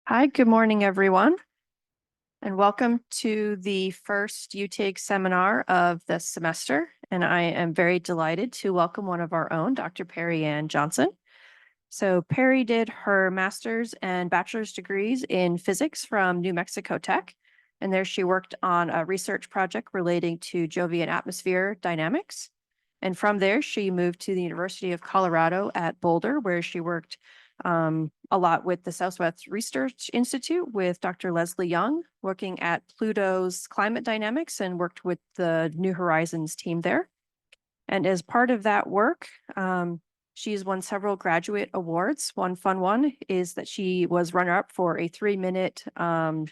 Hi, good morning, everyone, and welcome to the first UTIG seminar of the semester. And I am very delighted to welcome one of our own, Dr. Perianne Jansen. So Perry did her master's and bachelor's degrees in physics from New Mexico Tech. And there she worked on a research project relating to Jovian atmosphere dynamics. And from there, she moved to the University of Colorado at Boulder, where she worked a lot with the Southwest Research Institute with Dr. Leslie Young, working at Pluto's climate dynamics and worked with the New Horizons team there. And as part of that work, she's won several graduate awards. One fun one is that she was runner-up for a 3-minute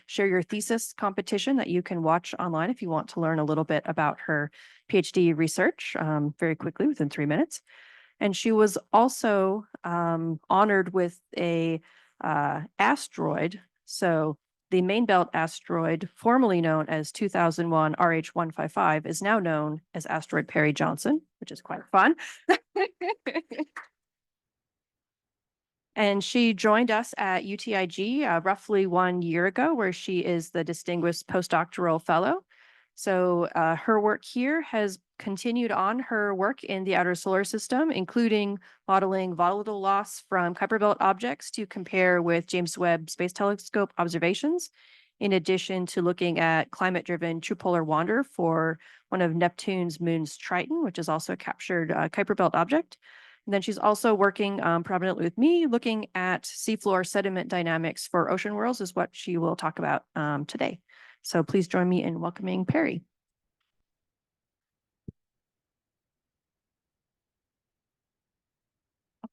share your thesis competition that you can watch online if you want to learn a little bit about her PhD research very quickly within 3 minutes. And she was also honored with a asteroid. So the main belt asteroid, formerly known as 2001 RH155, is now known as asteroid Perry Johnson, which is quite fun. And she joined us at UTIG roughly 1 year ago, where she is the Distinguished Postdoctoral Fellow. So her work here has continued on her work in the outer solar system, including modeling volatile loss from Kuiper Belt objects to compare with James Webb Space Telescope observations, in addition to looking at climate-driven true polar wander for one of Neptune's moons, Triton, which is also a captured Kuiper Belt object. And then she's also working prominently with me, looking at seafloor sediment dynamics for ocean worlds, is what she will talk about today. So please join me in welcoming Perry.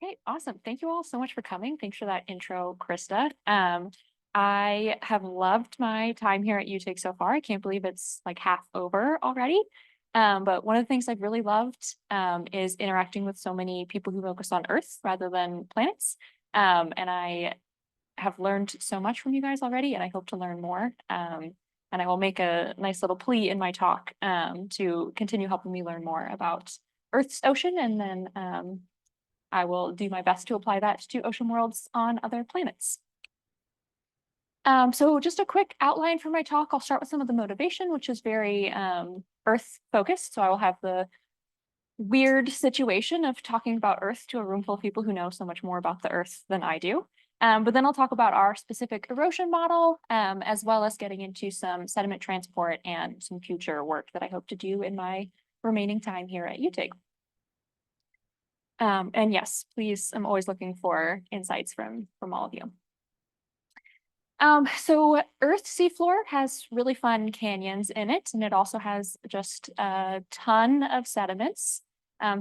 Okay, awesome. Thank you all so much for coming. Thanks for that intro, Krista. I have loved my time here at UTIG so far. I can't believe it's like half over already. But one of the things I've really loved is interacting with so many people who focus on Earth rather than planets. And I have learned so much from you guys already, and I hope to learn more. And I will make a nice little plea in my talk to continue helping me learn more about Earth's ocean, and then I will do my best to apply that to ocean worlds on other planets. So just a quick outline for my talk. I'll start with some of the motivation, which is very Earth focused. So I will have the weird situation of talking about Earth to a room full of people who know so much more about the Earth than I do. But then I'll talk about our specific erosion model, as well as getting into some sediment transport and some future work that I hope to do in my remaining time here at UTIG. And yes, please, I'm always looking for insights from all of you. So Earth's seafloor has really fun canyons in it, and it also has just a ton of sediments.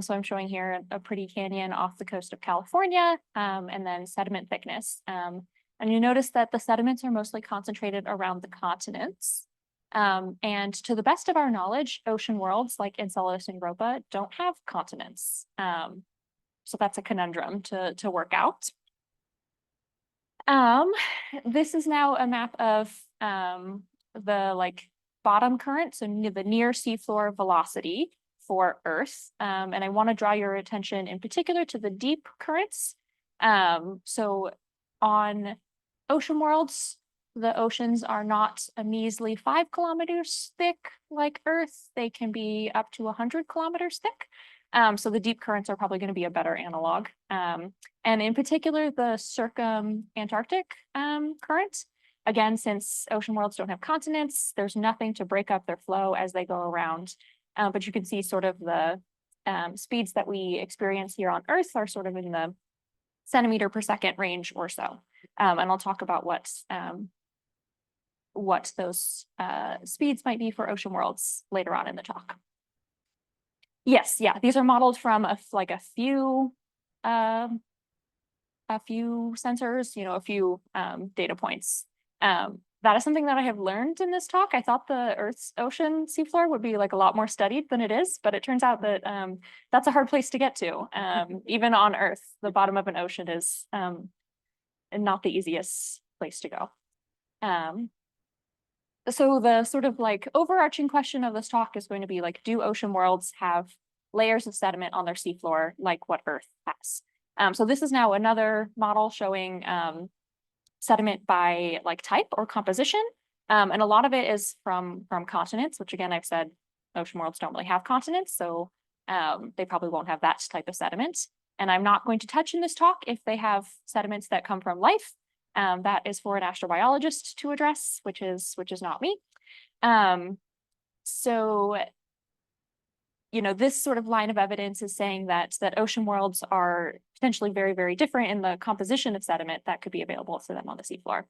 So I'm showing here a pretty canyon off the coast of California, and then sediment thickness. And you notice that the sediments are mostly concentrated around the continents. And to the best of our knowledge, ocean worlds like Enceladus and Europa don't have continents. So that's a conundrum to work out. This is now a map of the bottom current, so the near seafloor velocity for Earth. And I want to draw your attention in particular to the deep currents. So on ocean worlds, the oceans are not a measly 5 kilometers thick like Earth. They can be up to 100 kilometers thick. So the deep currents are probably going to be a better analog. And in particular, the circum-Antarctic current. Again, since ocean worlds don't have continents, there's nothing to break up their flow as they go around. But you can see sort of the speeds that we experience here on Earth are sort of in the centimeter per second range or so. And I'll talk about what those speeds might be for ocean worlds later on in the talk. Yes, yeah, these are modeled from a few sensors, a few data points. That is something that I have learned in this talk. I thought the Earth's ocean seafloor would be a lot more studied than it is, but it turns out that that's a hard place to get to. Even on Earth, the bottom of an ocean is not the easiest place to go. So the sort of overarching question of this talk is going to be do ocean worlds have layers of sediment on their seafloor like what Earth has? So this is now another model showing sediment by like type or composition. And a lot of it is from continents, which again, I've said ocean worlds don't really have continents, so they probably won't have that type of sediment. And I'm not going to touch in this talk if they have sediments that come from life. That is for an astrobiologist to address, which is not me. So, you know, this sort of line of evidence is saying that ocean worlds are potentially very, very different in the composition of sediment that could be available to them on the seafloor.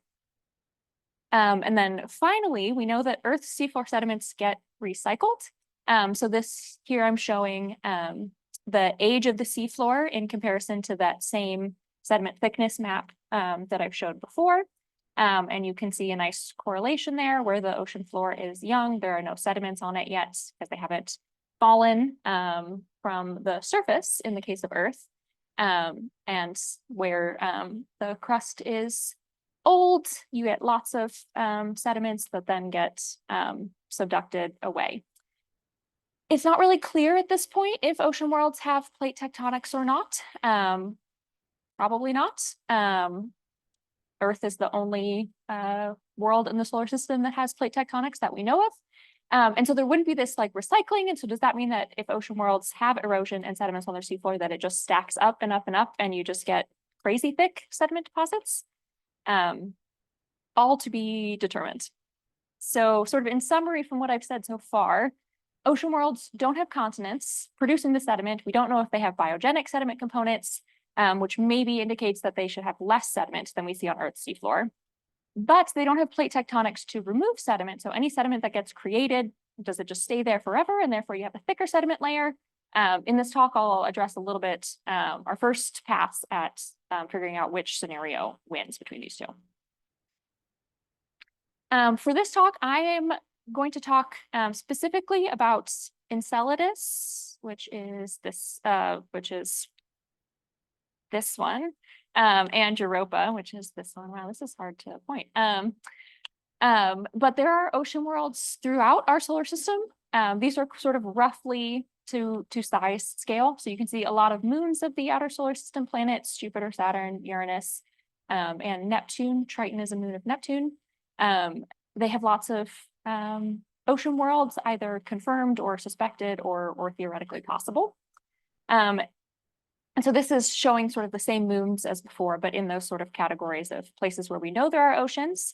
And then finally, we know that Earth's seafloor sediments get recycled. So this here I'm showing the age of the seafloor in comparison to that same sediment thickness map that I've showed before. And you can see a nice correlation there where the ocean floor is young. There are no sediments on it yet because they haven't fallen from the surface in the case of Earth. And where the crust is old, you get lots of sediments that then get subducted away. It's not really clear at this point if ocean worlds have plate tectonics or not. Probably not. Earth is the only world in the solar system that has plate tectonics that we know of. And so there wouldn't be this like recycling. And so does that mean that if ocean worlds have erosion and sediments on their seafloor, that it just stacks up and up and up and you just get crazy thick sediment deposits? All to be determined. So sort of in summary from what I've said so far, ocean worlds don't have continents producing the sediment. We don't know if they have biogenic sediment components, which maybe indicates that they should have less sediment than we see on Earth's seafloor. But they don't have plate tectonics to remove sediment. So any sediment that gets created, does it just stay there forever? And therefore you have a thicker sediment layer. In this talk, I'll address a little bit our first pass at figuring out which scenario wins between these two. For this talk, I am going to talk specifically about Enceladus, which is this one, and Europa, which is this one. Wow, this is hard to point. But there are ocean worlds throughout our solar system. These are sort of roughly to size scale. So you can see a lot of moons of the outer solar system planets, Jupiter, Saturn, Uranus, and Neptune. Triton is a moon of Neptune. They have lots of ocean worlds, either confirmed or suspected or theoretically possible. And so this is showing sort of the same moons as before, but in those sort of categories of places where we know there are oceans,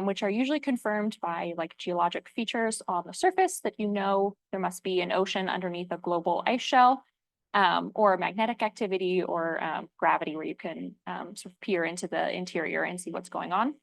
which are usually confirmed by like geologic features on the surface that you know there must be an ocean underneath a global ice shell, or magnetic activity or gravity where you can sort of peer into the interior and see what's going on.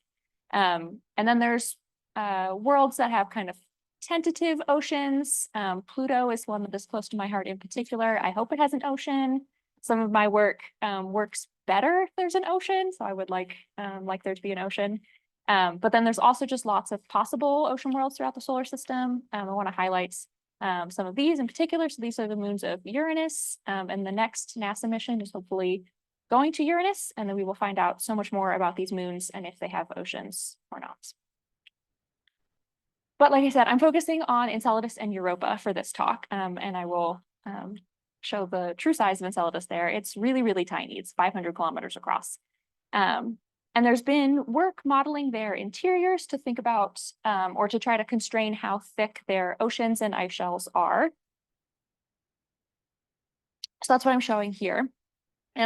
And then there's worlds that have kind of tentative oceans. Pluto is one that is close to my heart in particular. I hope it has an ocean. Some of my work works better if there's an ocean, so I would like there to be an ocean. But then there's also just lots of possible ocean worlds throughout the solar system. I want to highlight some of these in particular. So these are the moons of Uranus, and the next NASA mission is hopefully going to Uranus, and then we will find out so much more about these moons and if they have oceans or not. But like I said, I'm focusing on Enceladus and Europa for this talk, and I will show the true size of Enceladus there. It's really, really tiny. It's 500 kilometers across. And there's been work modeling their interiors to think about or to try to constrain how thick their oceans and ice shells are. So that's what I'm showing here.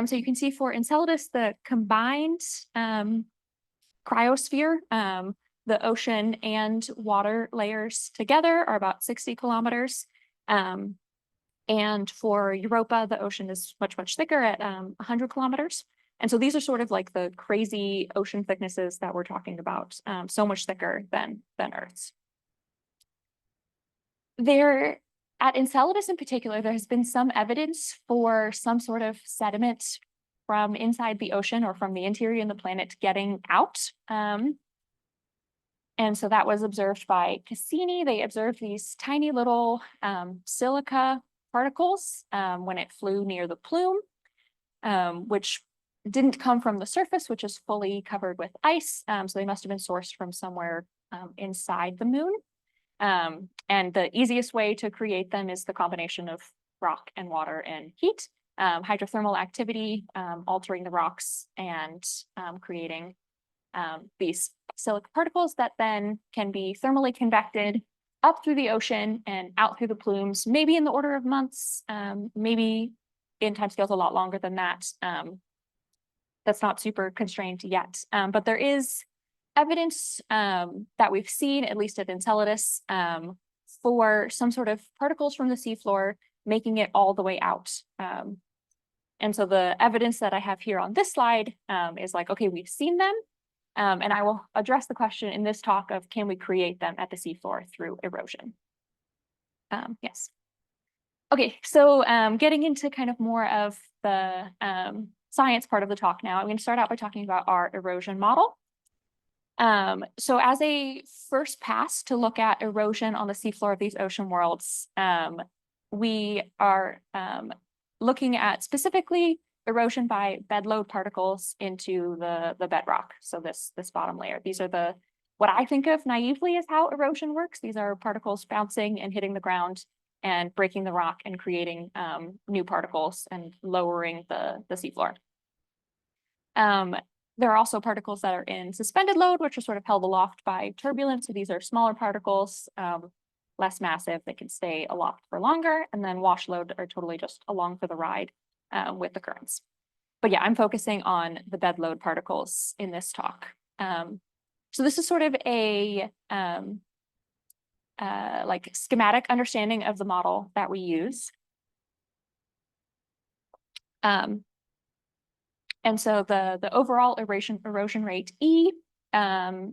So you can see for Enceladus, the combined cryosphere, the ocean and water layers together are about 60 kilometers. And for Europa, the ocean is much, much thicker at 100 kilometers. And so these are sort of like the crazy ocean thicknesses that we're talking about, so much thicker than Earth's. There, at Enceladus in particular, there has been some evidence for some sort of sediment from inside the ocean or from the interior of the planet getting out. And so that was observed by Cassini. They observed these tiny little silica particles when it flew near the plume, which didn't come from the surface, which is fully covered with ice. So they must have been sourced from somewhere inside the moon. And the easiest way to create them is the combination of rock and water and heat, hydrothermal activity, altering the rocks and creating these silica particles that then can be thermally convected up through the ocean and out through the plumes, maybe in the order of months, maybe in timescales a lot longer than that. That's not super constrained yet, but there is evidence that we've seen, at least at Enceladus, for some sort of particles from the seafloor making it all the way out. And so the evidence that I have here on this slide is like, okay, we've seen them, and I will address the question in this talk of can we create them at the seafloor through erosion? Yes. Okay, so getting into kind of more of the science part of the talk now, I'm going to start out by talking about our erosion model. So as a first pass to look at erosion on the seafloor of these ocean worlds, we are looking at specifically erosion by bedload particles into the bedrock. So this bottom layer. These are what I think of naively as how erosion works. These are particles bouncing and hitting the ground and breaking the rock and creating new particles and lowering the seafloor. There are also particles that are in suspended load, which are sort of held aloft by turbulence. So these are smaller particles, less massive. They can stay aloft for longer, and then wash load are totally just along for the ride with the currents. But yeah, I'm focusing on the bedload particles in this talk. So this is sort of a like schematic understanding of the model that we use. And so the overall erosion rate E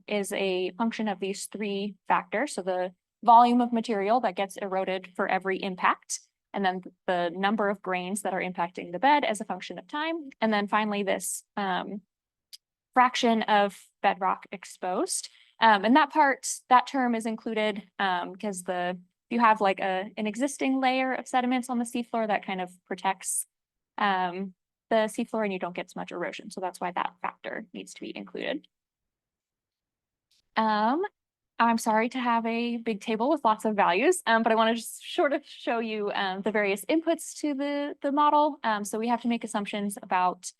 is a function of these three factors. So the volume of material that gets eroded for every impact, and then the number of grains that are impacting the bed as a function of time. And then finally, this fraction of bedrock exposed. And that term is included because you have like an existing layer of sediments on the seafloor that kind of protects the seafloor and you don't get as much erosion. So that's why that factor needs to be included. I'm sorry to have a big table with lots of values, but I want to just sort of show you the various inputs to the model. So we have to make assumptions about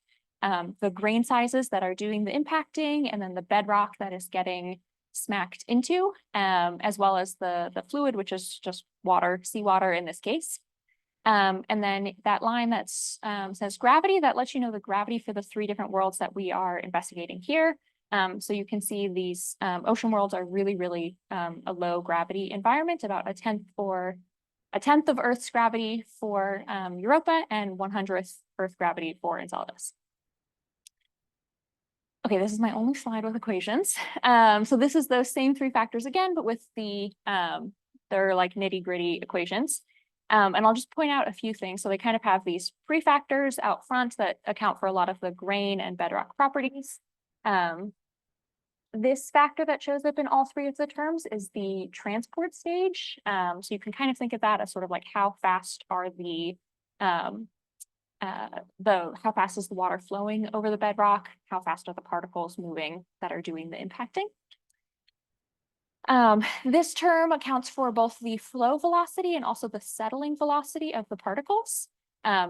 the grain sizes that are doing the impacting, and then the bedrock that is getting smacked into, as well as the fluid, which is just water, seawater in this case. And then that line that says gravity, that lets you know the gravity for the three different worlds that we are investigating here. So you can see these ocean worlds are really, really a low gravity environment, about a tenth of Earth's gravity for Europa and 100th Earth gravity for Enceladus. Okay, this is my only slide with equations. So this is those same three factors again, but with they're like nitty gritty equations. And I'll just point out a few things. So they kind of have these prefactors out front that account for a lot of the grain and bedrock properties. This factor that shows up in all three of the terms is the transport stage. So you can kind of think of that as sort of like how fast are how fast is the water flowing over the bedrock? How fast are the particles moving that are doing the impacting? This term accounts for both the flow velocity and also the settling velocity of the particles.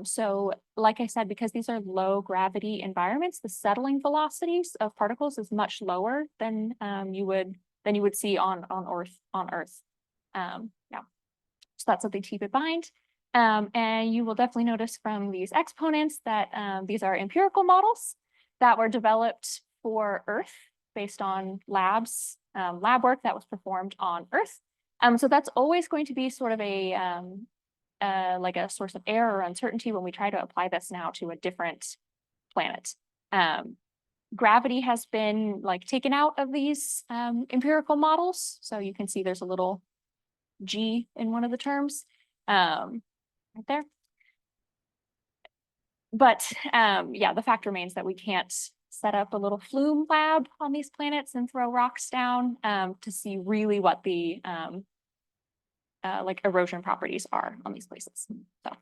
So like I said, because these are low gravity environments, the settling velocities of particles is much lower than you would see on Earth. Yeah. So that's something to keep in mind. And you will definitely notice from these exponents that these are empirical models that were developed for Earth based on lab work that was performed on Earth. So that's always going to be sort of like a source of error or uncertainty when we try to apply this now to a different planet. Gravity has been like taken out of these empirical models. So you can see there's a little G in one of the terms right there. But yeah, the fact remains that we can't set up a little flume lab on these planets and throw rocks down to see really what the like erosion properties are on these places. So,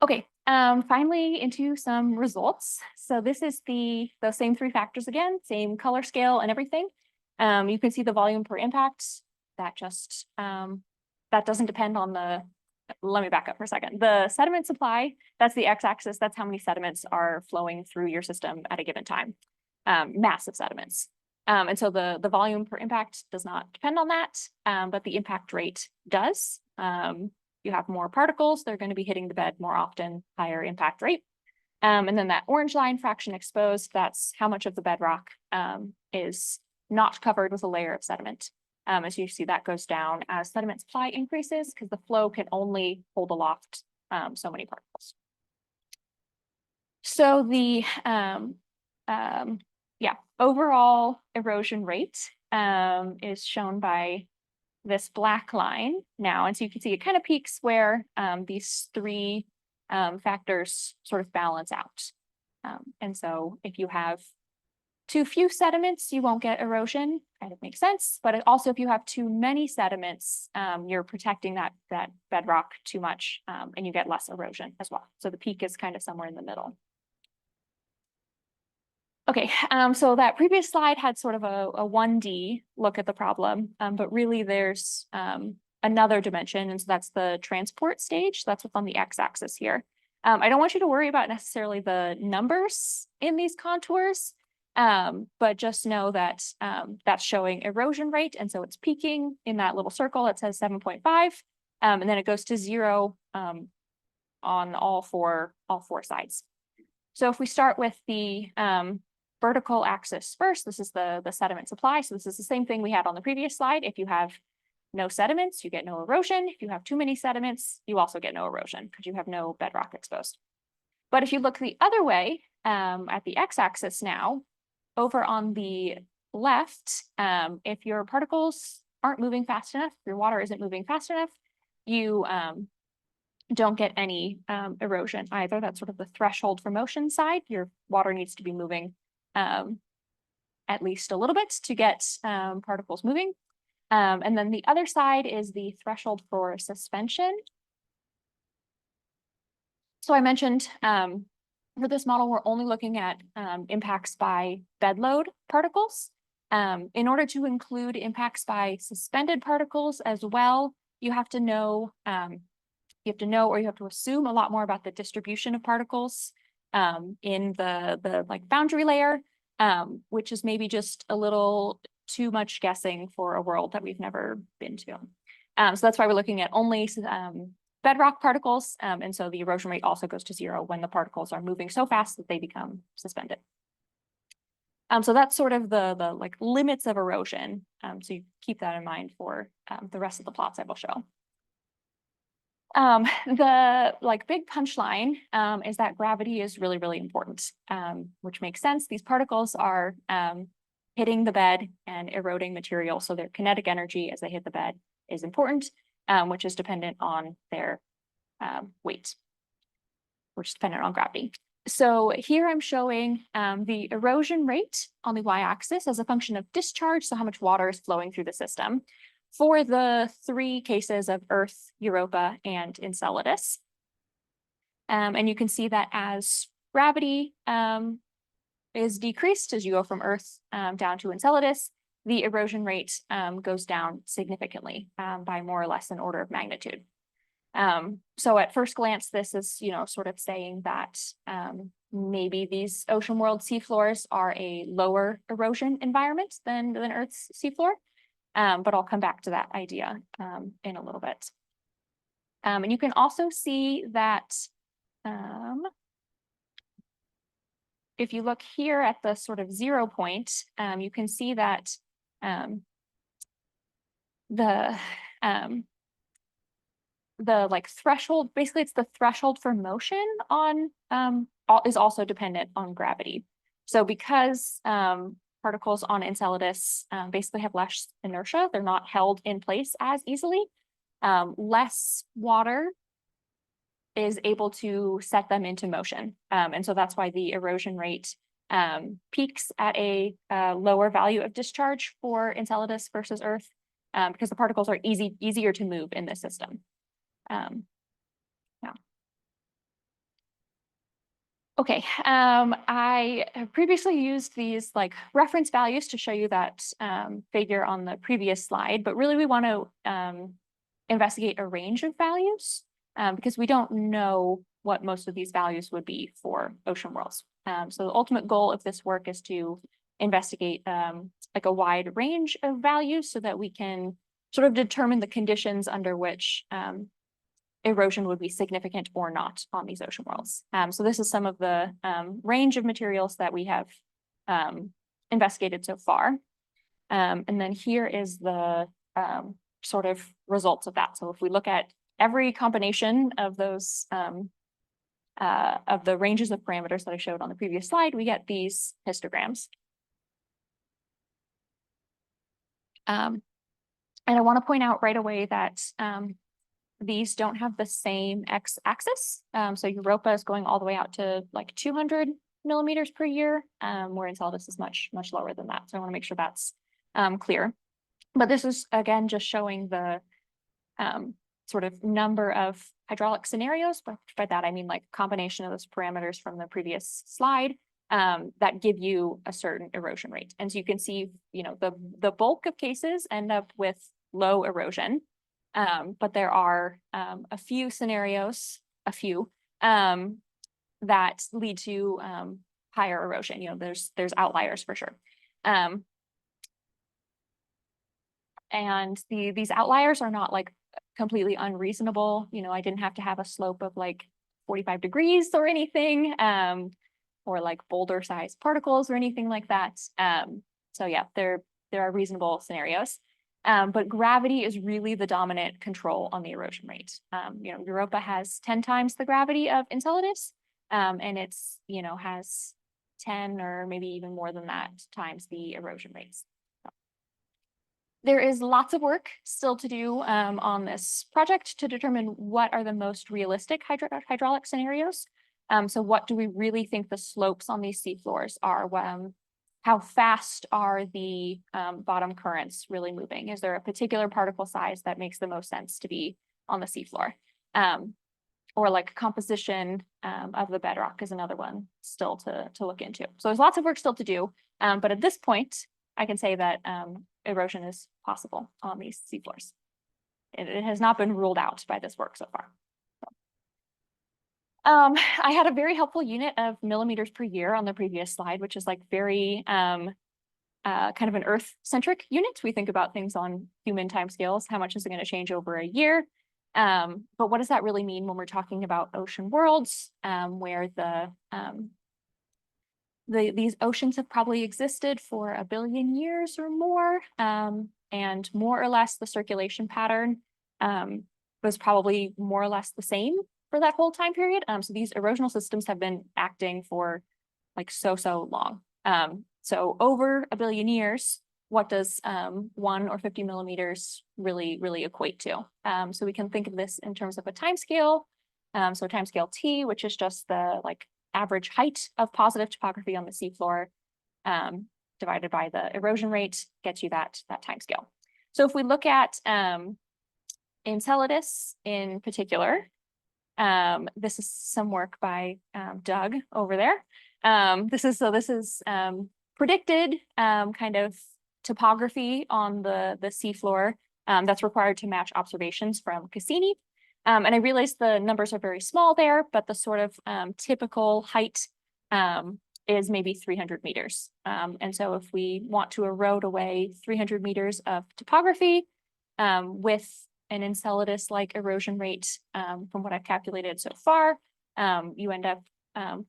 okay, finally into some results. So this is those same three factors again, same color scale and everything. You can see the volume per impact. That just that doesn't depend on let me back up for a second. The sediment supply, that's the x-axis. That's how many sediments are flowing through your system at a given time. massive sediments. And so the volume per impact does not depend on that, but the impact rate does. You have more particles, they're going to be hitting the bed more often, higher impact rate. And then that orange line, fraction exposed, that's how much of the bedrock is not covered with a layer of sediment. As you see, that goes down as sediment supply increases because the flow can only hold aloft so many particles. So the overall erosion rate is shown by this black line now. And so you can see it kind of peaks where these three factors sort of balance out. And so if you have too few sediments, you won't get erosion, kind of makes sense. But also if you have too many sediments, you're protecting that bedrock too much and you get less erosion as well. So the peak is kind of somewhere in the middle. Okay, so that previous slide had sort of a 1D look at the problem, but really there's another dimension, and so that's the transport stage. That's what's on the x-axis here. I don't want you to worry about necessarily the numbers in these contours, but just know that that's showing erosion rate, and so it's peaking in that little circle. It says 7.5, and then it goes to 0 on all four sides. So if we start with the vertical axis first, this is the sediment supply. So this is the same thing we had on the previous slide. If you have no sediments, you get no erosion. If you have too many sediments, you also get no erosion because you have no bedrock exposed. But if you look the other way at the x-axis now, over on the left, if your particles aren't moving fast enough, your water isn't moving fast enough, you don't get any erosion either. That's sort of the threshold for motion side. Your water needs to be moving at least a little bit to get particles moving. And then the other side is the threshold for suspension. So I mentioned for this model, we're only looking at impacts by bed load particles. In order to include impacts by suspended particles as well, you have to know or you have to assume a lot more about the distribution of particles in the like boundary layer, which is maybe just a little too much guessing for a world that we've never been to. So that's why we're looking at only bedrock particles. And so the erosion rate also goes to 0 when the particles are moving so fast that they become suspended. So that's sort of the like limits of erosion. So you keep that in mind for the rest of the plots I will show. The like big punchline is that gravity is really, really important, which makes sense. These particles are hitting the bed and eroding material. So their kinetic energy as they hit the bed is important, which is dependent on their weight, which is dependent on gravity. So here I'm showing the erosion rate on the y-axis as a function of discharge, so how much water is flowing through the system, for the 3 cases of Earth, Europa, and Enceladus. And you can see that as gravity is decreased as you go from Earth down to Enceladus, the erosion rate goes down significantly by more or less an order of magnitude. So at first glance, this is, sort of saying that maybe these ocean world seafloors are a lower erosion environment than Earth's seafloor. But I'll come back to that idea in a little bit. And you can also see that if you look here at the sort of 0 point, you can see that the like threshold, basically it's the threshold for motion on is also dependent on gravity. So because particles on Enceladus basically have less inertia, they're not held in place as easily, less water is able to set them into motion. And so that's why the erosion rate peaks at a lower value of discharge for Enceladus versus Earth, because the particles are easier to move in this system. Yeah. Okay, I have previously used these like reference values to show you that figure on the previous slide, but really we want to investigate a range of values because we don't know what most of these values would be for ocean worlds. So the ultimate goal of this work is to investigate like a wide range of values so that we can sort of determine the conditions under which erosion would be significant or not on these ocean worlds. So this is some of the range of materials that we have investigated so far. And then here is the sort of results of that. So if we look at every combination of those of the ranges of parameters that I showed on the previous slide, we get these histograms. And I want to point out right away that these don't have the same x-axis. So Europa is going all the way out to like 200 millimeters per year, where Enceladus is much lower than that. So I want to make sure that's clear. But this is, again, just showing the sort of number of hydraulic scenarios. But by that, I mean like combination of those parameters from the previous slide that give you a certain erosion rate. And so you can see, you know, the bulk of cases end up with low erosion. But there are a few scenarios, that lead to higher erosion. You know, there's outliers for sure. And these outliers are not like completely unreasonable. You know, I didn't have to have a slope of like 45 degrees or anything, or like boulder sized particles or anything like that. So yeah, there are reasonable scenarios. But gravity is really the dominant control on the erosion rate. You know, Europa has 10 times the gravity of Enceladus, and it's, you know, has 10 or maybe even more than that times the erosion rates. So there is lots of work still to do on this project to determine what are the most realistic hydraulic scenarios. So what do we really think the slopes on these seafloors are? How fast are the bottom currents really moving? Is there a particular particle size that makes the most sense to be on the seafloor? Or like composition of the bedrock is another one still to look into. So there's lots of work still to do. But at this point, I can say that erosion is possible on these seafloors. It has not been ruled out by this work so far. I had a very helpful unit of millimeters per year on the previous slide, which is like very kind of an Earth-centric unit. We think about things on human timescales. How much is it going to change over a year? But what does that really mean when we're talking about ocean worlds, where these oceans have probably existed for 1 billion years or more, and more or less the circulation pattern was probably more or less the same for that whole time period. So these erosional systems have been acting for like so long. So over 1 billion years, what does 1 or 50 millimeters really equate to? So we can think of this in terms of a time scale. So time scale T, which is just the like average height of positive topography on the seafloor, divided by the erosion rate, gets you that time scale. So if we look at Enceladus in particular, this is some work by Doug over there. This is predicted kind of topography on the seafloor that's required to match observations from Cassini. And I realize the numbers are very small there, but the sort of typical height is maybe 300 meters. And so if we want to erode away 300 meters of topography with an Enceladus-like erosion rate, from what I've calculated so far, you end up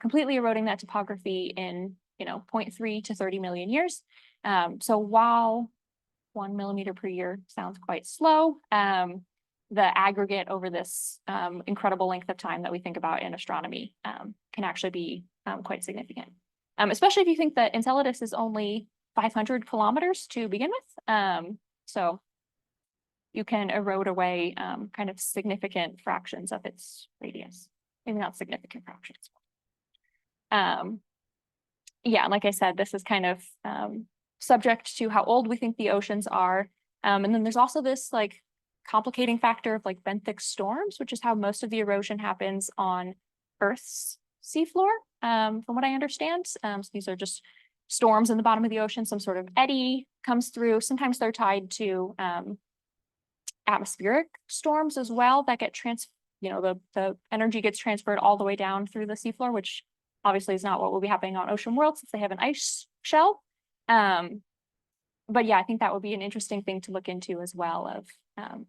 completely eroding that topography in 0.3 to 30 million years. So while 1 millimeter per year sounds quite slow, the aggregate over this incredible length of time that we think about in astronomy can actually be quite significant. Especially if you think that Enceladus is only 500 kilometers to begin with. So you can erode away kind of significant fractions of its radius. Maybe not significant fractions. Yeah, like I said, this is kind of subject to how old we think the oceans are. And then there's also this like complicating factor of like benthic storms, which is how most of the erosion happens on Earth's seafloor, from what I understand. So these are just storms in the bottom of the ocean, some sort of eddy comes through. Sometimes they're tied to atmospheric storms as well that get the energy gets transferred all the way down through the seafloor, which obviously is not what will be happening on ocean worlds since they have an ice shell. But yeah, I think that would be an interesting thing to look into as well of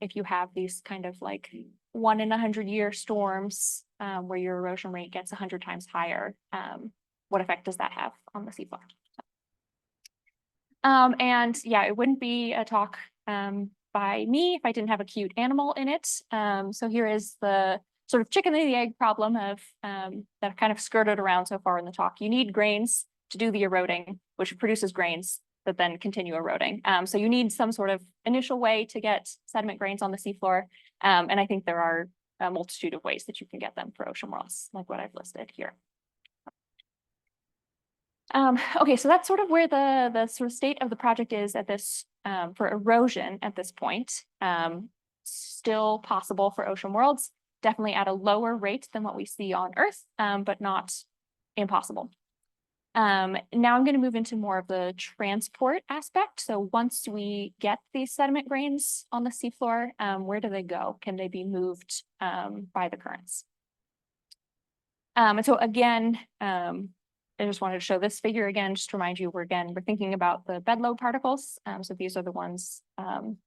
if you have these kind of like 1 in 100-year storms where your erosion rate gets 100 times higher, what effect does that have on the seafloor? And yeah, it wouldn't be a talk by me if I didn't have a cute animal in it. So here is the sort of chicken and the egg problem of that I've kind of skirted around so far in the talk. You need grains to do the eroding, which produces grains that then continue eroding. So you need some sort of initial way to get sediment grains on the seafloor. And I think there are a multitude of ways that you can get them for ocean worlds, like what I've listed here. Okay, so that's sort of where the sort of state of the project is at this for erosion at this point. Still possible for ocean worlds, definitely at a lower rate than what we see on Earth, but not impossible. Now I'm going to move into more of the transport aspect. So once we get these sediment grains on the seafloor, where do they go? Can they be moved by the currents? And so again, I just wanted to show this figure again, just to remind you, we're thinking about the bedload particles. So these are the ones for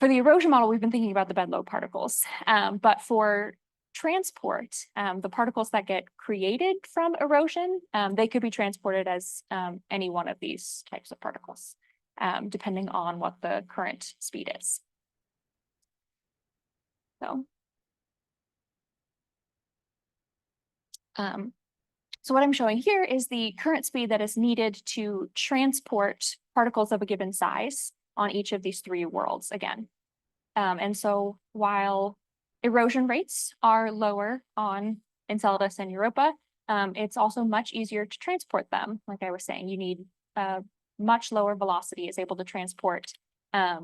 the erosion model, we've been thinking about the bedload particles, but for transport, the particles that get created from erosion, they could be transported as any one of these types of particles, depending on what the current speed is. So what I'm showing here is the current speed that is needed to transport particles of a given size on each of these 3 worlds again. And so while erosion rates are lower on Enceladus and Europa, it's also much easier to transport them. Like I was saying, you need a much lower velocity is able to transport a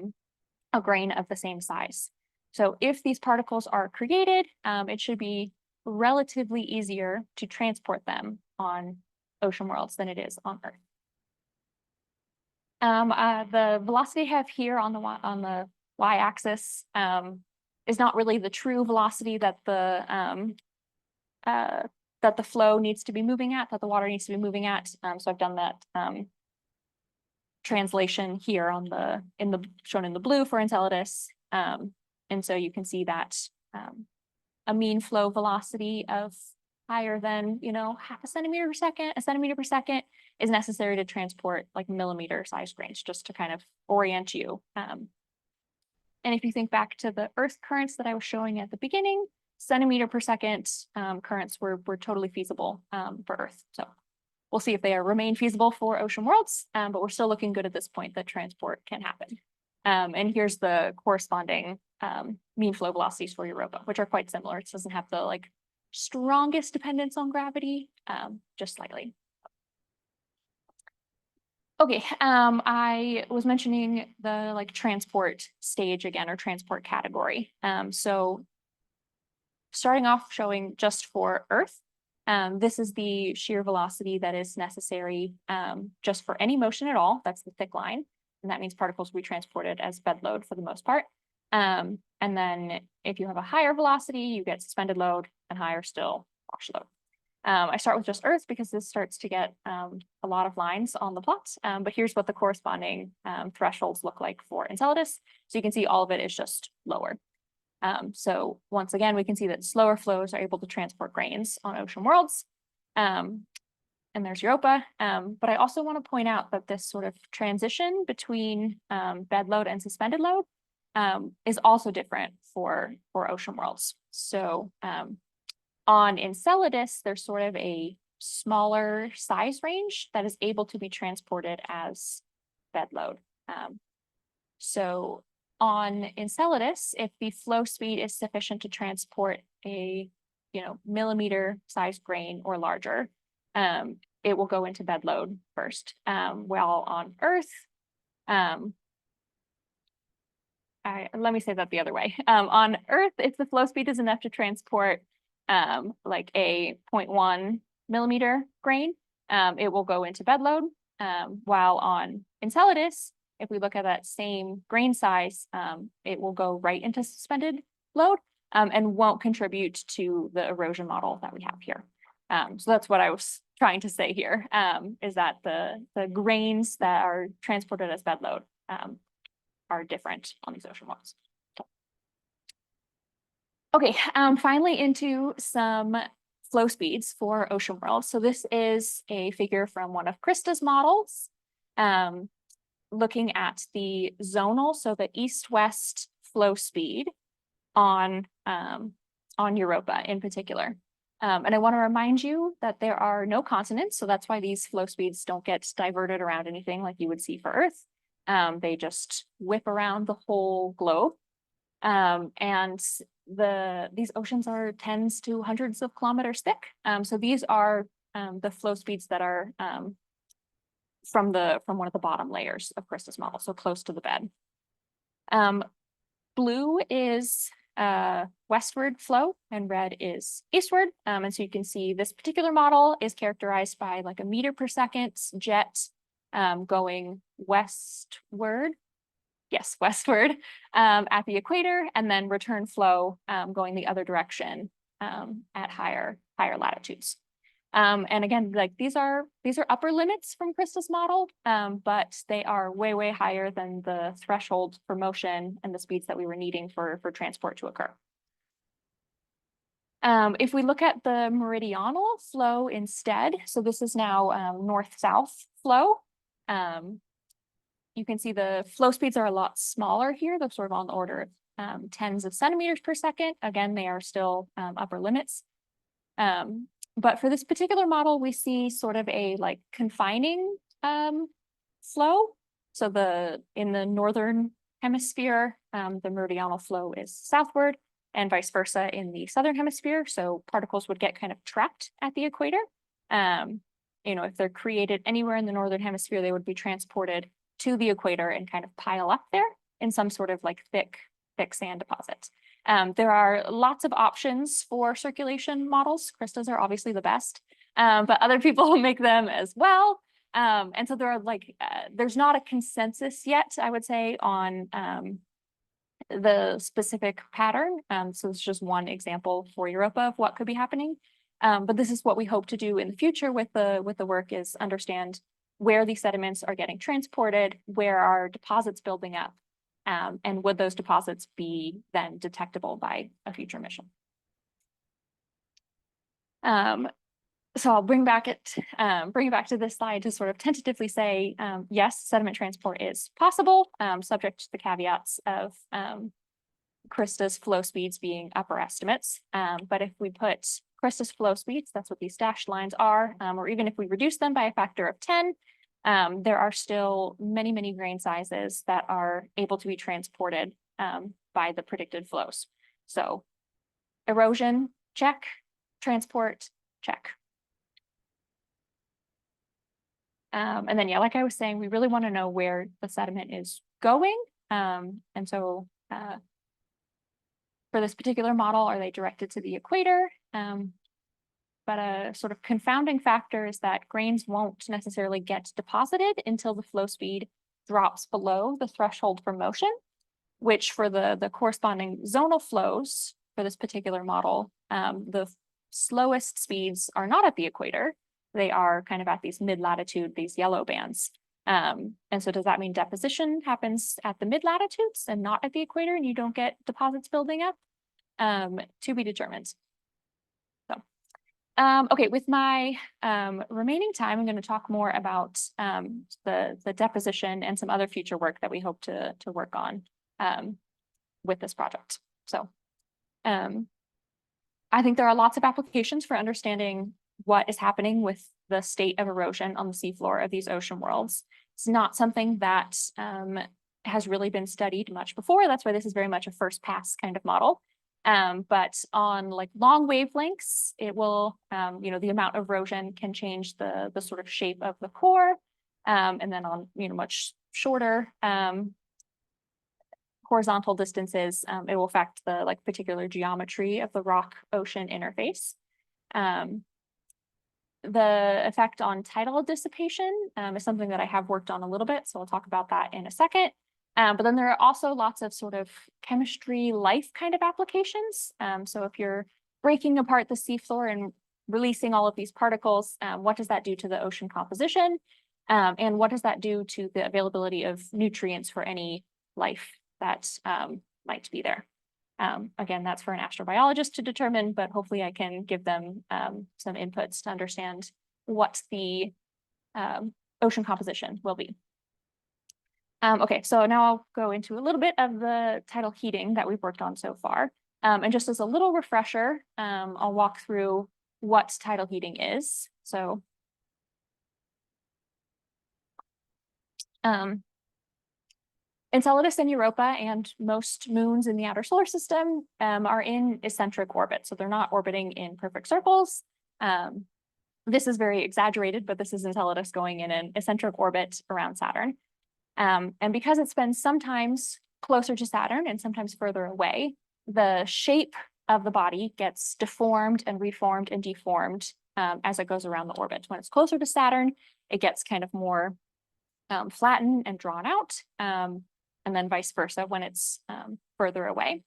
grain of the same size. So if these particles are created, it should be relatively easier to transport them on ocean worlds than it is on Earth. The velocity I have here on the y-axis is not really the true velocity that the flow needs to be moving at, that the water needs to be moving at. So I've done that translation here on shown in the blue for Enceladus, and so you can see that a mean flow velocity of higher than, half a centimeter per second, a centimeter per second is necessary to transport like millimeter size grains, just to kind of orient you. And if you think back to the Earth currents that I was showing at the beginning, centimeter per second currents were totally feasible for Earth. So we'll see if they remain feasible for ocean worlds, but we're still looking good at this point that transport can happen. And here's the corresponding mean flow velocities for Europa, which are quite similar. It doesn't have the strongest dependence on gravity, just slightly. Okay, I was mentioning the transport stage again, or transport category. So starting off showing just for Earth, this is the shear velocity that is necessary just for any motion at all. That's the thick line. And that means particles will be transported as bedload for the most part. And then if you have a higher velocity, you get suspended load, and higher still, wash load. I start with just Earth because this starts to get a lot of lines on the plot. But here's what the corresponding thresholds look like for Enceladus. So you can see all of it is just lower. So once again, we can see that slower flows are able to transport grains on ocean worlds. And there's Europa. But I also want to point out that this sort of transition between bed load and suspended load is also different for ocean worlds. So on Enceladus, there's sort of a smaller size range that is able to be transported as bed load. So on Enceladus, if the flow speed is sufficient to transport a millimeter sized grain or larger, it will go into bed load first. While on Earth, let me say that the other way. On Earth, if the flow speed is enough to transport like a 0.1 millimeter grain, it will go into bed load. While on Enceladus, if we look at that same grain size, it will go right into suspended load and won't contribute to the erosion model that we have here. So that's what I was trying to say here, is that the grains that are transported as bed load are different on these ocean worlds. Okay, finally into some flow speeds for ocean worlds. So this is a figure from one of Krista's models, looking at the zonal, so the east-west flow speed on Europa in particular. And I want to remind you that there are no continents, so that's why these flow speeds don't get diverted around anything like you would see for Earth. They just whip around the whole globe. And these oceans are tens to hundreds of kilometers thick. So these are the flow speeds that are from one of the bottom layers of Krista's model, so close to the bed. Blue is westward flow and red is eastward. And so you can see this particular model is characterized by like a meter per second jet going westward. Yes, westward at the equator, and then return flow going the other direction at higher latitudes. And again, like these are upper limits from Krista's model, but they are way, way higher than the threshold for motion and the speeds that we were needing for transport to occur. If we look at the meridional flow instead, so this is now north-south flow. You can see the flow speeds are a lot smaller here. They're sort of on the order of tens of centimeters per second. Again, they are still upper limits. But for this particular model, we see sort of a like confining flow. So in the northern hemisphere, the meridional flow is southward, and vice versa in the southern hemisphere. So particles would get kind of trapped at the equator. If they're created anywhere in the northern hemisphere, they would be transported to the equator and kind of pile up there in some sort of like thick sand deposit. There are lots of options for circulation models. Krista's are obviously the best, but other people make them as well. And so there are there's not a consensus yet, I would say, on the specific pattern. So it's just one example for Europa of what could be happening. But this is what we hope to do in the future with the work, is understand where these sediments are getting transported, where are deposits building up, and would those deposits be then detectable by a future mission. So I'll bring it back to this slide to sort of tentatively say, yes, sediment transport is possible, subject to the caveats of Krista's flow speeds being upper estimates. But if we put Krista's flow speeds, that's what these dashed lines are, or even if we reduce them by a factor of 10, there are still many, many grain sizes that are able to be transported by the predicted flows. So erosion, check. Transport, check. And then, yeah, like I was saying, we really want to know where the sediment is going. And so for this particular model, are they directed to the equator? But a sort of confounding factor is that grains won't necessarily get deposited until the flow speed drops below the threshold for motion, which for the corresponding zonal flows for this particular model, the slowest speeds are not at the equator. They are kind of at these mid-latitude, these yellow bands. And so does that mean deposition happens at the mid-latitudes and not at the equator, and you don't get deposits building up? To be determined. So, okay, with my remaining time, I'm going to talk more about the deposition and some other future work that we hope to work on with this project. So I think there are lots of applications for understanding what is happening with the state of erosion on the seafloor of these ocean worlds. It's not something that has really been studied much before. That's why this is very much a first pass kind of model. But on like long wavelengths, it will, the amount of erosion can change the sort of shape of the core. And then on, much shorter horizontal distances, it will affect the particular geometry of the rock ocean interface. The effect on tidal dissipation is something that I have worked on a little bit, so I'll talk about that in a second. But then there are also lots of sort of chemistry life kind of applications. So if you're breaking apart the seafloor and releasing all of these particles, what does that do to the ocean composition? And what does that do to the availability of nutrients for any life that might be there? Again, that's for an astrobiologist to determine, but hopefully I can give them some inputs to understand what the ocean composition will be. Okay, so now I'll go into a little bit of the tidal heating that we've worked on so far. And just as a little refresher, I'll walk through what tidal heating is. So Enceladus and Europa and most moons in the outer solar system are in eccentric orbit. So they're not orbiting in perfect circles. This is very exaggerated, but this is Enceladus going in an eccentric orbit around Saturn. And because it spends sometimes closer to Saturn and sometimes further away, the shape of the body gets deformed and reformed and deformed as it goes around the orbit. When it's closer to Saturn, it gets kind of more flattened and drawn out, and then vice versa when it's further away.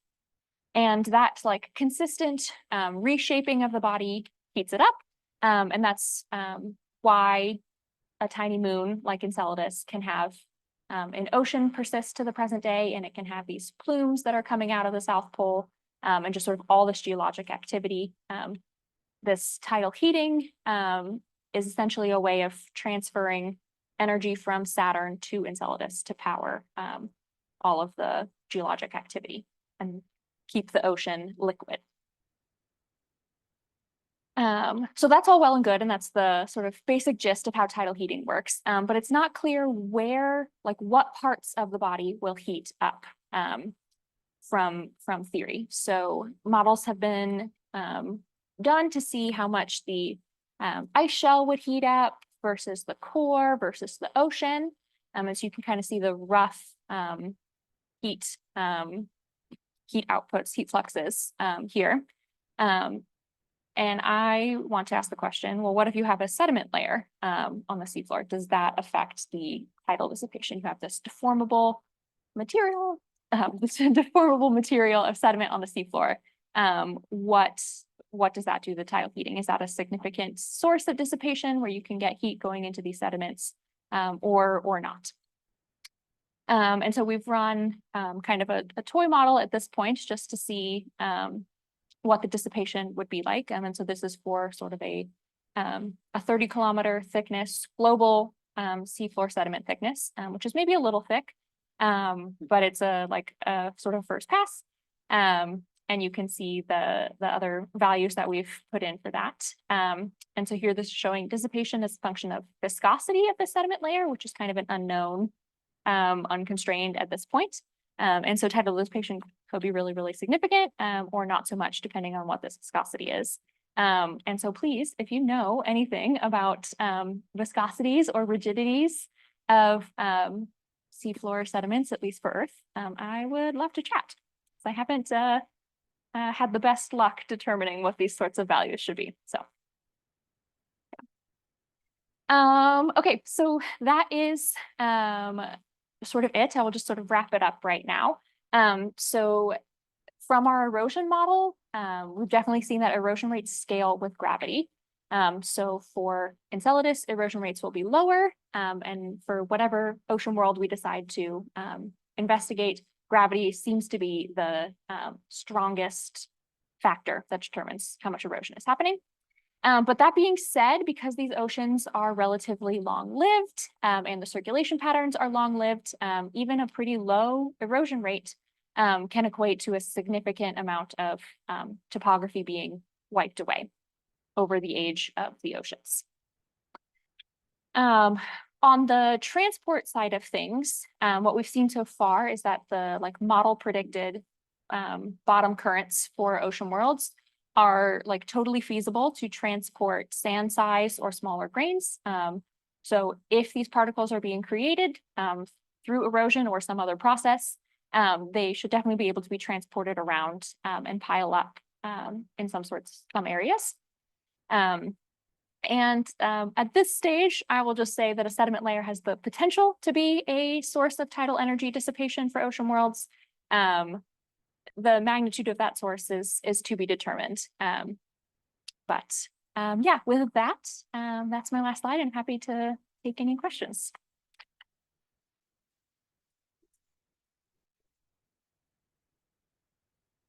And that like consistent reshaping of the body heats it up. And that's why a tiny moon like Enceladus can have an ocean persist to the present day, and it can have these plumes that are coming out of the South Pole, and just sort of all this geologic activity. This tidal heating is essentially a way of transferring energy from Saturn to Enceladus to power all of the geologic activity and keep the ocean liquid. So that's all well and good, and that's the sort of basic gist of how tidal heating works. But it's not clear where, like what parts of the body will heat up from theory. So models have been done to see how much the ice shell would heat up versus the core versus the ocean. And so you can kind of see the rough heat outputs, heat fluxes here. And I want to ask the question, well, what if you have a sediment layer on the seafloor? Does that affect the tidal dissipation? You have this deformable material, of sediment on the seafloor. What does that do to the tidal heating? Is that a significant source of dissipation where you can get heat going into these sediments or not? And so we've run kind of a toy model at this point just to see what the dissipation would be like. And so this is for sort of a 30-kilometer thickness global seafloor sediment thickness, which is maybe a little thick, but it's a sort of first pass. And you can see the other values that we've put in for that. And so here this is showing dissipation as a function of viscosity of the sediment layer, which is kind of an unknown, unconstrained at this point. And so tidal dissipation could be really, really significant or not so much, depending on what this viscosity is. And so please, if you know anything about viscosities or rigidities of seafloor sediments, at least for Earth, I would love to chat. So I haven't had the best luck determining what these sorts of values should be. So, okay, so that is sort of it. I will just sort of wrap it up right now. So from our erosion model, we've definitely seen that erosion rates scale with gravity. So for Enceladus, erosion rates will be lower, and for whatever ocean world we decide to investigate, gravity seems to be the strongest factor that determines how much erosion is happening. But that being said, because these oceans are relatively long-lived and the circulation patterns are long-lived, even a pretty low erosion rate can equate to a significant amount of topography being wiped away over the age of the oceans. On the transport side of things, what we've seen so far is that the model predicted bottom currents for ocean worlds are totally feasible to transport sand size or smaller grains. So if these particles are being created through erosion or some other process, they should definitely be able to be transported around and pile up in some areas. And at this stage, I will just say that a sediment layer has the potential to be a source of tidal energy dissipation for ocean worlds. The magnitude of that source is to be determined. But yeah, with that, that's my last slide. I'm happy to take any questions.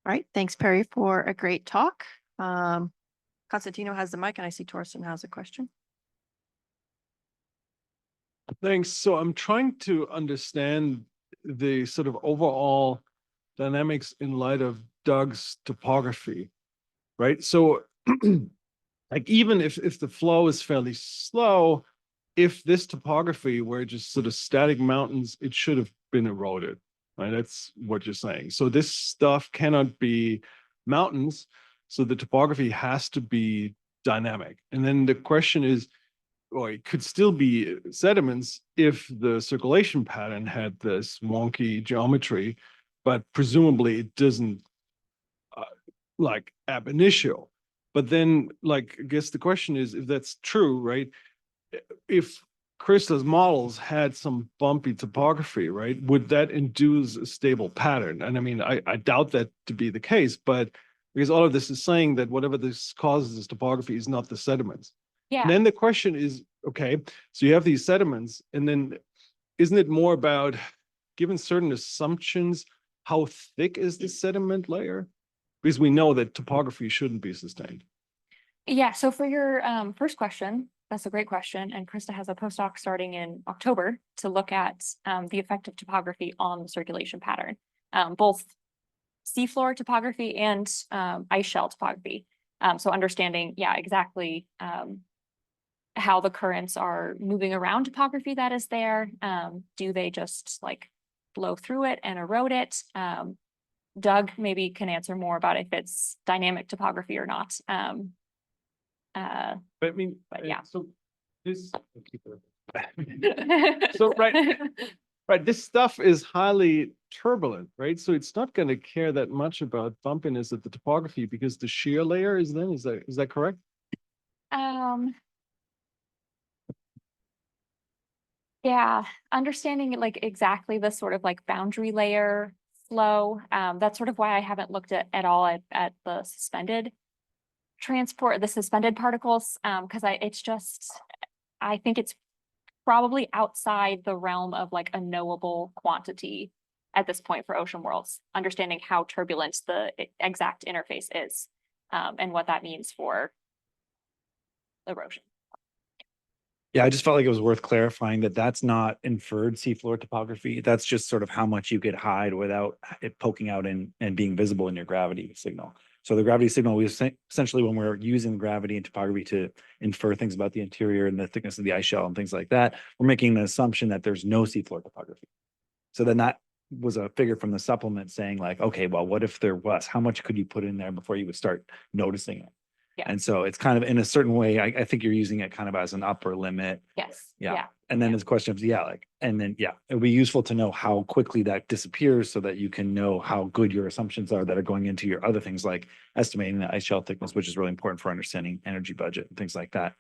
All right, thanks, Perry, for a great talk. Constantino has the mic, and I see Torsten has a question. Thanks. So I'm trying to understand the sort of overall dynamics in light of Doug's topography, right? So like even if the flow is fairly slow, if this topography were just sort of static mountains, it should have been eroded, right? That's what you're saying. So this stuff cannot be mountains. So the topography has to be dynamic. And then the question is, or it could still be sediments if the circulation pattern had this wonky geometry, but presumably it doesn't like ab initio. But then, like, I guess the question is, if that's true, right? If Krista's models had some bumpy topography, right, would that induce a stable pattern? And I mean, I doubt that to be the case, but because all of this is saying that whatever this causes this topography is not the sediments. Yeah. And then the question is, okay, so you have these sediments, and then isn't it more about, given certain assumptions, how thick is the sediment layer? Because we know that topography shouldn't be sustained. Yeah, so for your first question, that's a great question. And Krista has a postdoc starting in October to look at the effect of topography on the circulation pattern, both seafloor topography and ice shell topography. So understanding, yeah, exactly how the currents are moving around topography that is there. Do they just like blow through it and erode it? Doug maybe can answer more about if it's dynamic topography or not. But I mean, But yeah. So this, so right, this stuff is highly turbulent, right? So it's not going to care that much about bumpiness of the topography because the shear layer is then, is that correct? Yeah, understanding like exactly the sort of like boundary layer flow. That's sort of why I haven't looked at all at the suspended particles, because I think it's probably outside the realm of like a knowable quantity at this point for ocean worlds, understanding how turbulent the exact interface is, and what that means for erosion. Yeah, I just felt like it was worth clarifying that that's not inferred seafloor topography. That's just sort of how much you could hide without it poking out and being visible in your gravity signal. So the gravity signal, we essentially, when we're using gravity and topography to infer things about the interior and the thickness of the ice shell and things like that, we're making an assumption that there's no seafloor topography. So then that was a figure from the supplement saying like, okay, well, what if there was? How much could you put in there before you would start noticing it? Yeah. And so it's kind of in a certain way, I think you're using it kind of as an upper limit. Yes. Yeah. And then there's question of, it'll be useful to know how quickly that disappears so that you can know how good your assumptions are that are going into your other things like estimating the ice shell thickness, which is really important for understanding energy budget and things like that.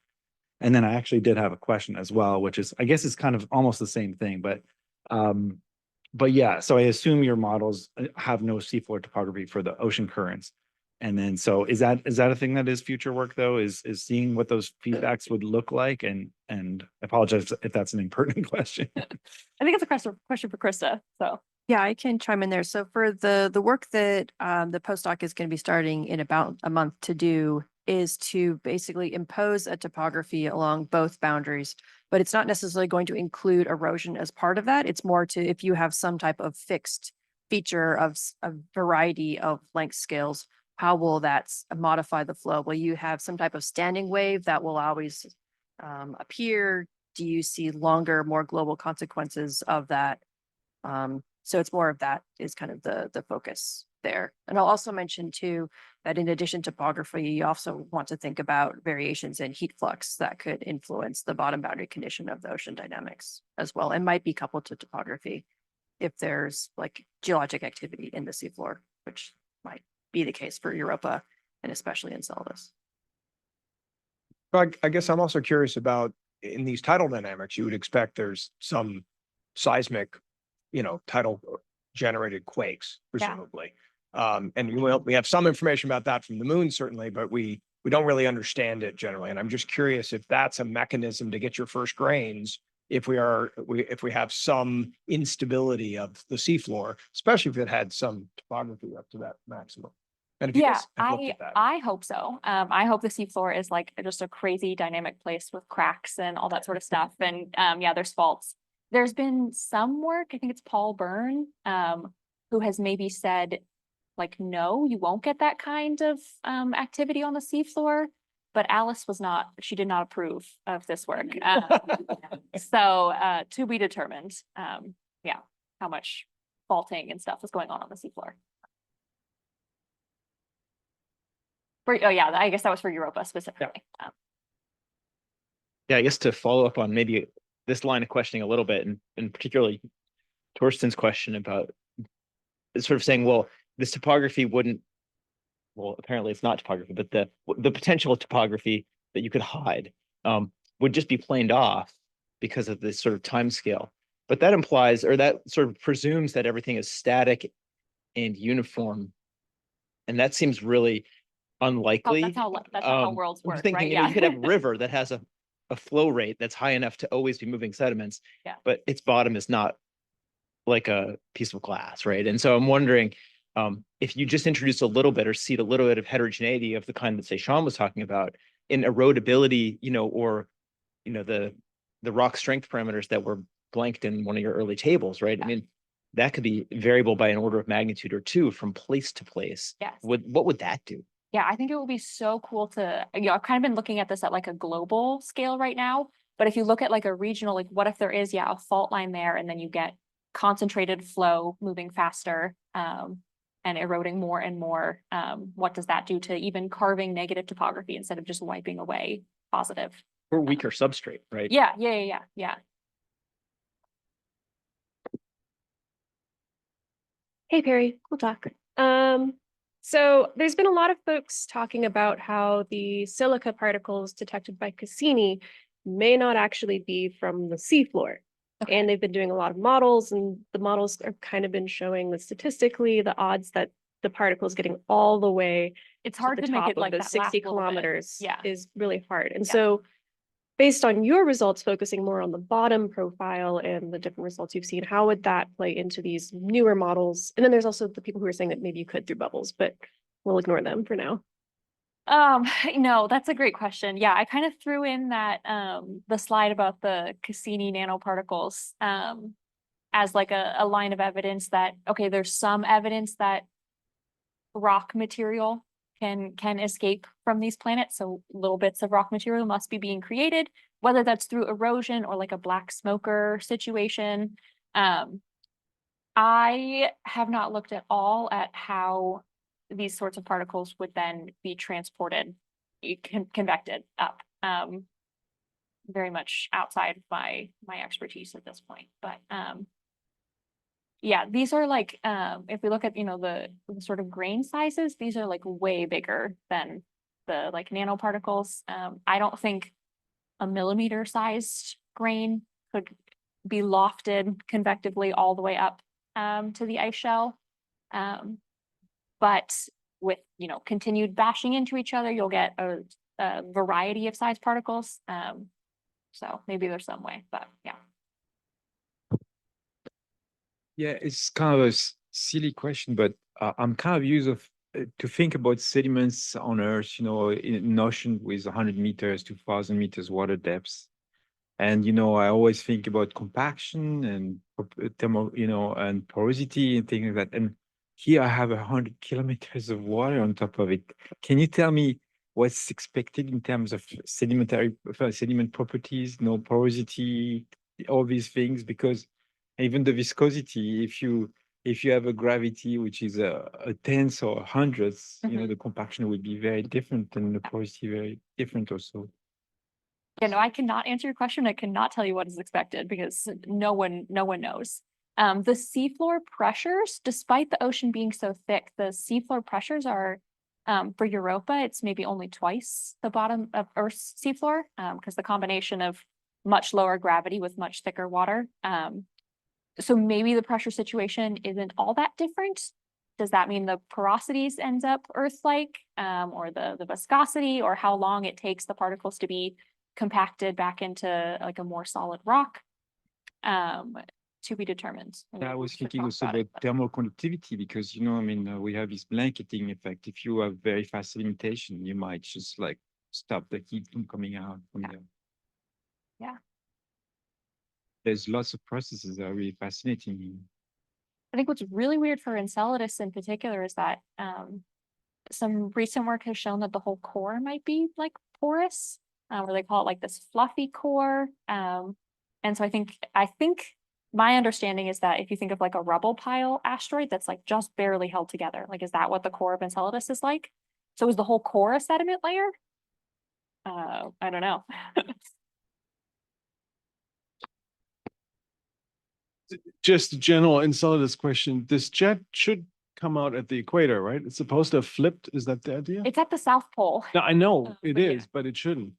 And then I actually did have a question as well, which is, I guess it's kind of almost the same thing, but yeah, so I assume your models have no seafloor topography for the ocean currents. And then, so is that a thing that is future work though, is seeing what those feedbacks would look like? And I apologize if that's an impertinent question. I think it's a question for Krista. So yeah, I can chime in there. So for the work that the postdoc is going to be starting in about a month to do is to basically impose a topography along both boundaries, but it's not necessarily going to include erosion as part of that. It's more to if you have some type of fixed feature of a variety of length scales, how will that modify the flow? Will you have some type of standing wave that will always appear? Do you see longer, more global consequences of that? So it's more of that is kind of the focus there. And I'll also mention too, that in addition to topography, you also want to think about variations in heat flux that could influence the bottom boundary condition of the ocean dynamics as well, and might be coupled to topography if there's like geologic activity in the seafloor, which might be the case for Europa and especially Enceladus. I guess I'm also curious about in these tidal dynamics, you would expect there's some seismic, tidal generated quakes, presumably. And we have some information about that from the moon, certainly, but we we don't really understand it generally. And I'm just curious if that's a mechanism to get your first grains if we have some instability of the seafloor, especially if it had some topography up to that maximum. And if you Yeah, guys have looked at that. I hope so. I hope the seafloor is like just a crazy dynamic place with cracks and all that sort of stuff. And yeah, there's faults. There's been some work, I think it's Paul Byrne, who has maybe said, like, no, you won't get that kind of activity on the seafloor. But Alice she did not approve of this work. So to be determined, yeah, how much faulting and stuff is going on the seafloor. Oh yeah, I guess that was for Europa specifically. Yeah, I guess to follow up on maybe this line of questioning a little bit, and particularly Torsten's question about sort of saying, well, this topography wouldn't, well, apparently it's not topography, but the potential topography that you could hide would just be planed off because of this sort of time scale. But that implies, or that sort of presumes that everything is static and uniform. And that seems really unlikely. That's how worlds I'm work, thinking, right? you know, Yeah. you could have a river that has a flow rate that's high enough to always be moving sediments, Yeah. but its bottom is not like a piece of glass, right? And so I'm wondering if you just introduce a little bit or seed a little bit of heterogeneity of the kind that, say, Sean was talking about in erodibility, you know, or, you know, the rock strength parameters that were blanked in one of your early tables, right? Yeah. I mean, that could be variable by an order of magnitude or two from place to place. Yes. What would that do? Yeah, I think it would be so cool to, you know, I've kind of been looking at this at like a global scale right now. But if you look at like a regional, like what if there is, yeah, a fault line there and then you get concentrated flow moving faster and eroding more and more. What does that do to even carving negative topography instead of just wiping away positive? Or weaker substrate, right? Yeah. Hey, Perry, cool talk. So there's been a lot of folks talking about how the silica particles detected by Cassini may not actually be from the seafloor. Okay. And they've been doing a lot of models, and the models have kind of been showing that statistically the odds that the particles getting all the way It's hard to the to make top it like of that those 60 last little bit. kilometers Yeah. is really hard. And Yeah. so based on your results, focusing more on the bottom profile and the different results you've seen, how would that play into these newer models? And then there's also the people who are saying that maybe you could through bubbles, but we'll ignore them for now. No, that's a great question. Yeah, I kind of threw in that the slide about the Cassini nanoparticles as like a line of evidence that, okay, there's some evidence that rock material can escape from these planets. So little bits of rock material must be being created, whether that's through erosion or like a black smoker situation. I have not looked at all at how these sorts of particles would then be transported, convected up. Very much outside of my expertise at this point. But yeah, these are like, if we look at, you know, the sort of grain sizes, these are like way bigger than the like nanoparticles. I don't think a millimeter sized grain could be lofted convectively all the way up to the ice shell. But with, you know, continued bashing into each other, you'll get a variety of size particles. So maybe there's some way, but yeah. Yeah, it's kind of a silly question, but I'm kind of used to think about sediments on Earth, you know, in an ocean with 100 meters to 1,000 meters water depths. And, you know, I always think about compaction and you know, and porosity and things like that. And here I have 100 kilometers of water on top of it. Can you tell me what's expected in terms of sediment properties, you know, porosity, all these things? Because even the viscosity, if you have a gravity which is a tenth or hundredths, you know, the compaction would be very different and the porosity very different also. Yeah, no, I cannot answer your question. I cannot tell you what is expected because no one knows. The seafloor pressures, despite the ocean being so thick, the seafloor pressures are, for Europa, it's maybe only twice the bottom of Earth's seafloor, because the combination of much lower gravity with much thicker water. So maybe the pressure situation isn't all that different. does that mean the porosities ends up Earth-like, or the viscosity, or how long it takes the particles to be compacted back into like a more solid rock? To be determined. And I we was could thinking talk also about it, about but- thermal conductivity because, you know, I mean, we have this blanketing effect. If you have very fast sedimentation, you might just like stop the heat from coming out from Yeah. there. Yeah. There's lots of processes that are really fascinating. I think what's really weird for Enceladus in particular is that some recent work has shown that the whole core might be like porous, or they call it like this fluffy core. And so I think my understanding is that if you think of like a rubble pile asteroid that's like just barely held together, like is that what the core of Enceladus is like? So is the whole core a sediment layer? I don't know. Just a general Enceladus question. This jet should come out at the equator, right? It's supposed to have flipped. Is that the idea? It's at the South Pole. No, I know it but yeah. is, but it shouldn't.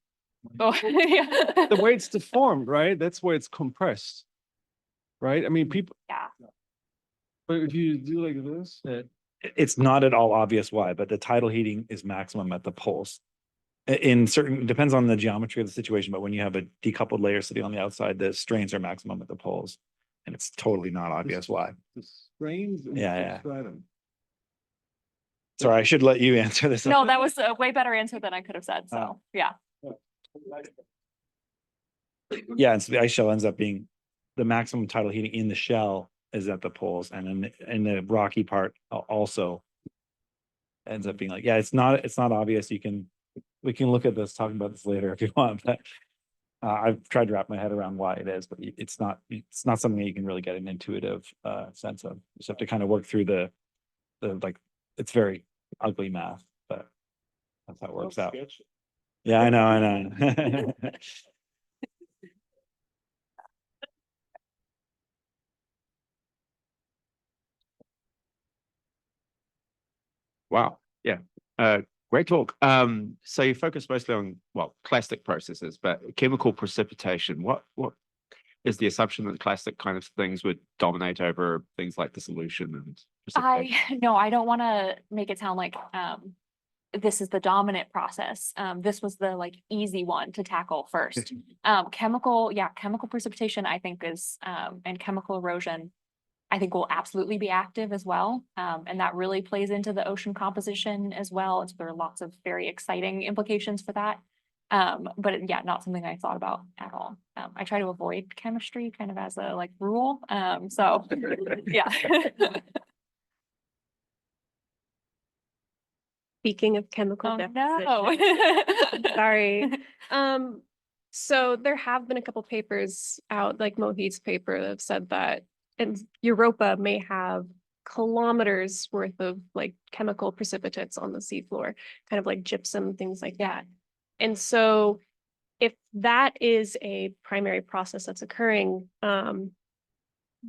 Oh, yeah. The way it's deformed, right? That's where it's compressed. Right? I mean, people, Yeah. but if you do like this, It's not at all obvious why, but the tidal heating is maximum at the poles. In certain, it depends on the geometry of the situation, but when you have a decoupled layer sitting on the outside, the strains are maximum at the poles. And it's totally not obvious why. the strains and Yeah, the yeah. stratum. Sorry, I should let you answer this. No, that was a way better answer than I could have said. So, yeah. Yeah, and so the ice shell ends up being the maximum tidal heating in the shell is at the poles, and in the rocky part also ends up being like, yeah, it's not obvious. We can look at this, talk about this later if you want, but I've tried to wrap my head around why it is, but it's not something that you can really get an intuitive sense of. You just have to kind of work through the like, it's very ugly math, but that's how it works out. Yeah, I know. Wow. Yeah. Great talk. So you focus mostly on, well, clastic processes, but chemical precipitation. What is the assumption that clastic kind of things would dominate over things like dissolution and precipitation? No, I don't want to make it sound like this is the dominant process. This was the like easy one to tackle first. Chemical precipitation, I think is and chemical erosion, I think will absolutely be active as well. And that really plays into the ocean composition as well. And so there are lots of very exciting implications for that. But yeah, not something I thought about at all. I try to avoid chemistry kind of as a like rule. So yeah. Speaking of chemical Oh, deposition. no. Sorry. So there have been a couple papers out, like Mohit's paper, that have said that Europa may have kilometers worth of like chemical precipitates on the seafloor, kind of like gypsum, things like that. And so if that is a primary process that's occurring,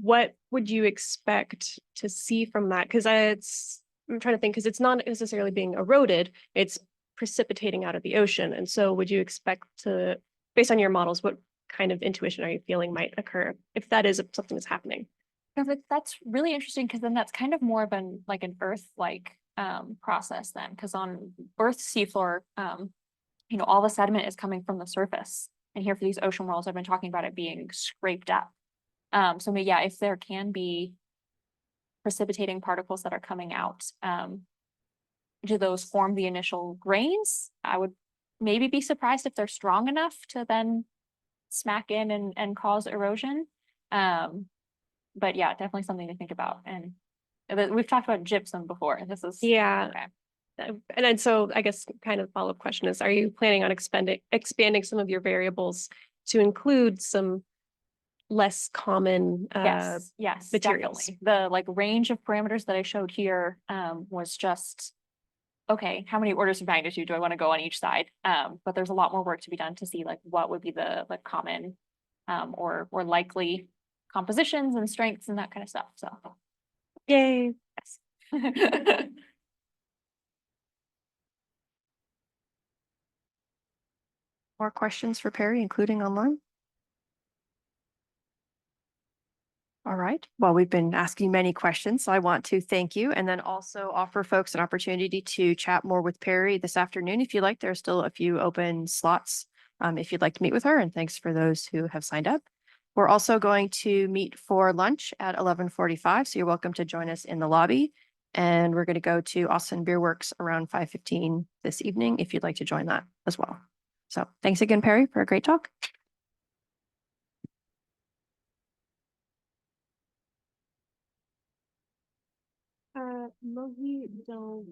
what would you expect to see from that? Because I'm trying to think, because it's not necessarily being eroded, it's precipitating out of the ocean. And so would you expect to, based on your models, what kind of intuition are you feeling might occur if that is something that's happening? No, but that's really interesting because then that's kind of more of an like an Earth-like process then, because on Earth's seafloor, all the sediment is coming from the surface. And here for these ocean worlds, I've been talking about it being scraped up. So yeah, if there can be precipitating particles that are coming out, do those form the initial grains? I would maybe be surprised if they're strong enough to then smack in and cause erosion. But yeah, definitely something to think about. And we've talked about gypsum before. This is Yeah. okay. And then so I guess kind of follow-up question is, are you planning on expanding some of your variables to include some less common yes, materials? definitely. The like range of parameters that I showed here was just, okay, how many orders of magnitude do I want to go on each side? But there's a lot more work to be done to see like what would be the like common or likely compositions and strengths and that kind of stuff. So Yay. yes. More questions for Perry, including online? All right. Well, we've been asking many questions, so I want to thank you and then also offer folks an opportunity to chat more with Perry this afternoon. If you like, there's still a few open slots if you'd like to meet with her. And thanks for those who have signed up. We're also going to meet for lunch at 11:45, so you're welcome to join us in the lobby. And we're going to go to Austin Beer Works around 5:15 this evening if you'd like to join that as well. So thanks again, Perry, for a great talk. Mohi don't